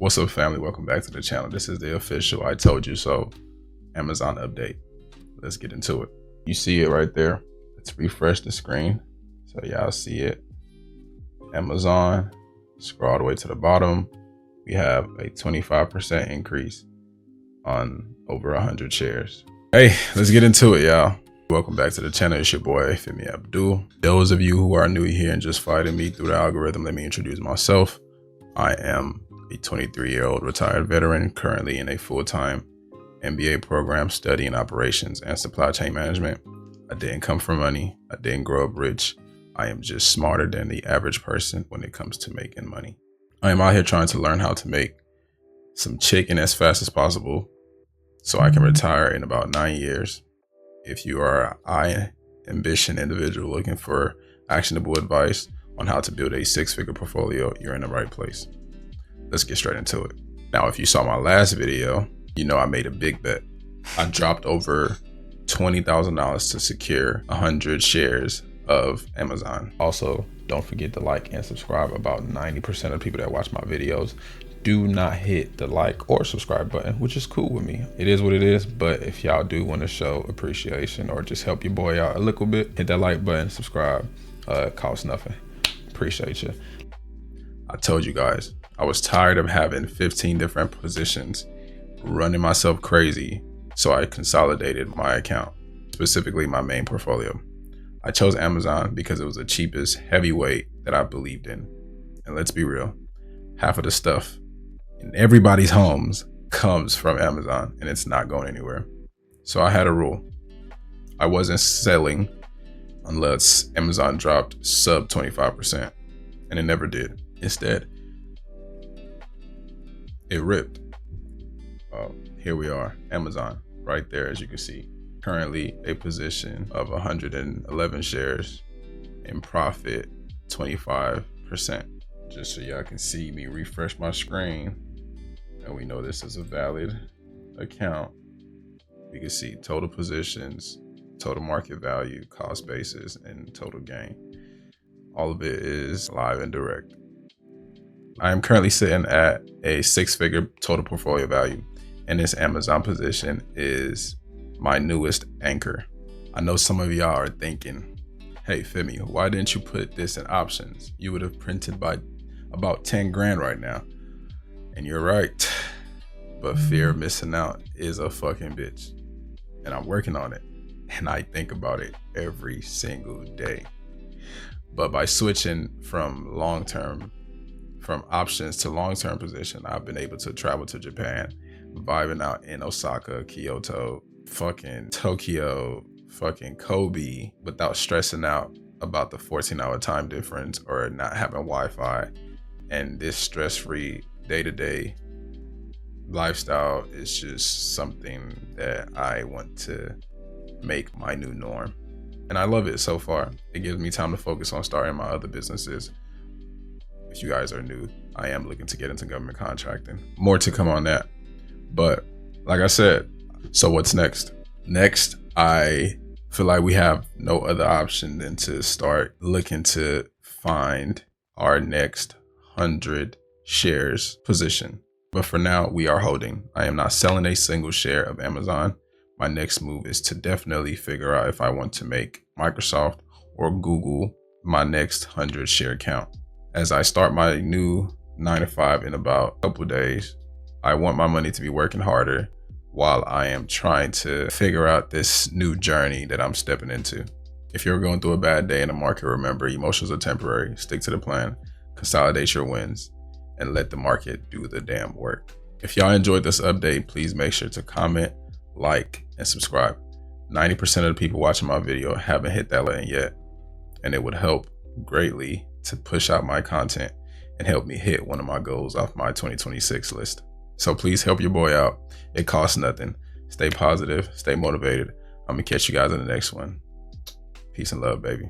What's up, family? Welcome back to the channel. This is the official I told you so Amazon update. Let's get into it. You see it right there. Let's refresh the screen so y'all see it. Amazon, scroll all the way to the bottom. We have a 25% increase on over 100 shares. Hey, let's get into it, y'all. Welcome back to the channel. It's your boy Femi Abdul. Those of you who are new here and just fighting me through the algorithm, let me introduce myself. I am a 23-year-old retired veteran, currently in a full-time MBA program studying operations and supply chain management. I didn't come from money. I didn't grow up rich. I am just smarter than the average person when it comes to making money. I am out here trying to learn how to make some chicken as fast as possible so I can retire in about 9 years. If you are a high ambition individual looking for actionable advice on how to build a six-figure portfolio, you're in the right place. Let's get straight into it. Now, if you saw my last video, you know I made a big bet. I dropped over $20,000 to secure 100 shares of Amazon. Also, don't forget to like and subscribe. About 90% of people that watch my videos do not hit the like or subscribe button, which is cool with me. It is what it is, but if y'all do want to show appreciation or just help your boy out a little bit, hit that like button, subscribe. It costs nothing. Appreciate you. I told you guys, I was tired of having 15 different positions, running myself crazy, so I consolidated my account, specifically my main portfolio. I chose Amazon because it was the cheapest heavyweight that I believed in. And let's be real, half of the stuff in everybody's homes comes from Amazon and it's not going anywhere. So I had a rule. I wasn't selling unless Amazon dropped sub 25%, and it never did. Instead, it ripped. Here we are, Amazon, right there, as you can see. Currently a position of 111 shares in profit, 25%. Just so y'all can see me refresh my screen, and we know this is a valid account. You can see total positions, total market value, cost basis, and total gain. All of it is live and direct. I am currently sitting at a six-figure total portfolio value, and this Amazon position is my newest anchor. I know some of y'all are thinking, hey Femi, why didn't you put this in options? You would have printed by about 10 grand right now. And you're right, but fear of missing out is a fucking bitch. And I'm working on it, and I think about it every single day. But by switching from options to long-term position, I've been able to travel to Japan, vibing out in Osaka, Kyoto, fucking Tokyo, fucking Kobe, without stressing out about the 14-hour time difference or not having Wi-Fi. And this stress-free day-to-day lifestyle is just something that I want to make my new norm. And I love it so far. It gives me time to focus on starting my other businesses. If you guys are new, I am looking to get into government contracting. More to come on that. But like I said, so what's next? Next, I feel like we have no other option than to start looking to find our next 100 shares position. But for now, we are holding. I am not selling a single share of Amazon. My next move is to definitely figure out if I want to make Microsoft or Google my next 100 share count. As I start my new 9-to-5 in about a couple days, I want my money to be working harder while I am trying to figure out this new journey that I'm stepping into. If you're going through a bad day in the market, remember, emotions are temporary. Stick to the plan, consolidate your wins, and let the market do the damn work. If y'all enjoyed this update, please make sure to comment, like, and subscribe. 90% of the people watching my video haven't hit that button yet, and it would help greatly to push out my content and help me hit one of my goals off my 2026 list. So please help your boy out. It costs nothing. Stay positive, stay motivated. I'm gonna catch you guys in the next one. Peace and love, baby.